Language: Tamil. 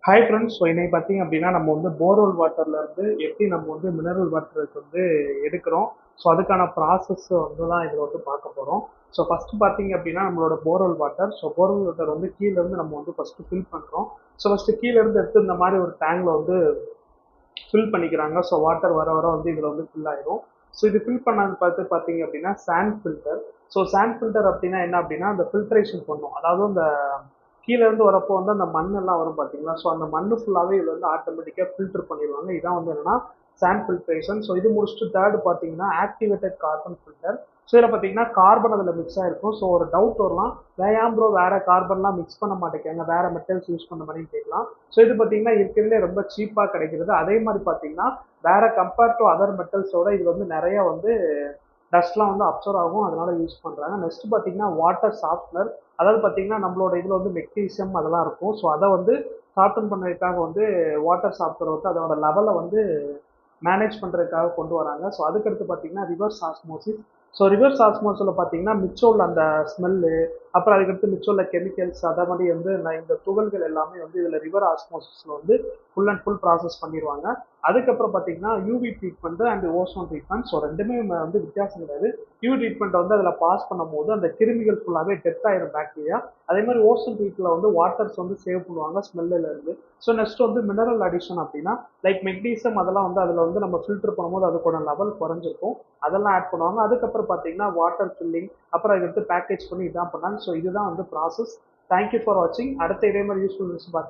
Hi friends. ஸோ இன்னைக்கு பார்த்தீங்க அப்படின்னா நம்ம வந்து போர்வெல் வாட்டர்ல இருந்து எப்படி நம்ம வந்து மினரல் வாட்டருக்கு வந்து எடுக்கிறோம். ஸோ அதுக்கான ப்ராசஸ் வந்து தான் இதில் வந்து பார்க்க போகிறோம். ஸோ ஃபர்ஸ்ட் பார்த்தீங்க அப்படின்னா நம்மளோட borewell water. So borewell water வந்து கீழ இருந்து நம்ம வந்து ஃபர்ஸ்ட் ஃபில் பண்ணுறோம். ஸோ ஃபர்ஸ்ட் கீழ இருந்து எடுத்து இந்த மாதிரி ஒரு டேங்க்ல வந்து ஃபில் பண்ணிக்கிறாங்க. ஸோ வாட்டர் வர வர வந்து இதில் வந்து ஃபில் ஆயிரும். ஸோ இது ஃபில் பண்ணது பார்த்து பார்த்தீங்க அப்படின்னா sand filter. So sand filter அப்படின்னா என்ன அப்படின்னா அந்த ஃபில்ட்ரேஷன் பண்ணும். அதாவது இந்த கீழ இருந்து வரப்போ வந்து அந்த மண் எல்லாம் வரும் பார்த்தீங்களா? ஸோ அந்த மண்ணு ஃபுல்லாவே இதுல வந்து ஆட்டோமேட்டிக்கா ஃபில்டர் பண்ணிருவாங்க. இதான் வந்து என்னன்னா சாண்ட் ஃபில்ட்ரேஷன். ஸோ இது முடிச்சுட்டு தேர்ட் பார்த்தீங்கன்னா ஆக்டிவேட்டட் கார்பன் ஃபில்டர். ஸோ இதில் பார்த்தீங்கன்னா கார்பன் அதில் மிக்ஸ் ஆயிருக்கும். ஸோ ஒரு டவுட் வரலாம். ஏன் ப்ரோ வேற கார்பன்லாம் மிக்ஸ் பண்ண மாட்டேங்கிறாங்க, வேற மெட்டல்ஸ் யூஸ் பண்ண மாதிரின்னு கேட்கலாம். ஸோ இது பார்த்தீங்கன்னா இருக்கிறதுலே ரொம்ப சீப்பாக கிடைக்கிறது. அதே மாதிரி பார்த்தீங்கன்னா வேற கம்பேர்ட் டு அதர் மெட்டல்ஸோட இது வந்து நிறைய வந்து டஸ்ட்லாம் வந்து அப்சர்வ் ஆகும். அதனால யூஸ் பண்றாங்க. நெக்ஸ்ட் பார்த்தீங்கன்னா வாட்டர் சாஃப்ட்னர். அதாவது பார்த்தீங்கன்னா நம்மளோட இதுல வந்து மெக்னீசியம் அதெல்லாம் இருக்கும். ஸோ அதை வந்து சாஃப்டன் பண்ணுறதுக்காக வந்து வாட்டர் சாஃப்ட்னர் வந்து அதோட லெவலை வந்து மேனேஜ் பண்ணுறதுக்காக கொண்டு வராங்க. ஸோ அதுக்கடுத்து பார்த்தீங்கன்னா ரிவர்ஸ் ஆஸ்மோசிஸ். ஸோ ரிவர்ஸ் ஆஸ்மோசிஸில் பார்த்தீங்கன்னா மிச்சம் உள்ள அந்த ஸ்மெல்லு, அப்புறம் அதுக்கடுத்து மிச்சம் உள்ள கெமிக்கல்ஸ் அதை மாதிரி வந்து இந்த துகள்கள் எல்லாமே வந்து இதில் ரிவர் ஆஸ்மோசிஸில் வந்து ஃபுல் அண்ட் ஃபுல் ப்ராசஸ் பண்ணிடுவாங்க. அதுக்கப்புறம் பார்த்தீங்கன்னா UV treatment and ozone treatment. So ரெண்டுமே வந்து வித்தியாசம் கிடையாது. யூவி ட்ரீட்மெண்ட் வந்து அதில் பாஸ் பண்ணும்போது அந்த கிருமிகள் ஃபுல்லாகவே டெத் ஆயிரும் பாக்டீரியா. அதே மாதிரி ஓசோன் ட்ரீட்ல வந்து வாட்டர்ஸ் வந்து சேவ் பண்ணுவாங்க ஸ்மெல்லில் இருந்து. ஸோ நெக்ஸ்ட் வந்து மினரல் அடிஷன் அப்படின்னா லைக் மெக்னீசியம் அதெல்லாம் வந்து அதில் வந்து நம்ம ஃபில்டர் பண்ணும்போது அதுக்கான லெவல் குறைஞ்சிருக்கும். அதெல்லாம் ஆட் பண்ணுவாங்க. அதுக்கப்புறம் பார்த்தீங்கன்னா வாட்டர் ஃபில்லிங், அப்புறம் அதுக்கு பேக்கேஜ் பண்ணி இதான் பண்ணாங்க. ஸோ இதுதான் வந்து ப்ராசஸ். தேங்க்யூ ஃபார் வாட்சிங். அடுத்த இதே மாதிரி யூஸ்ஃபுல் நியூஸ் பார்த்து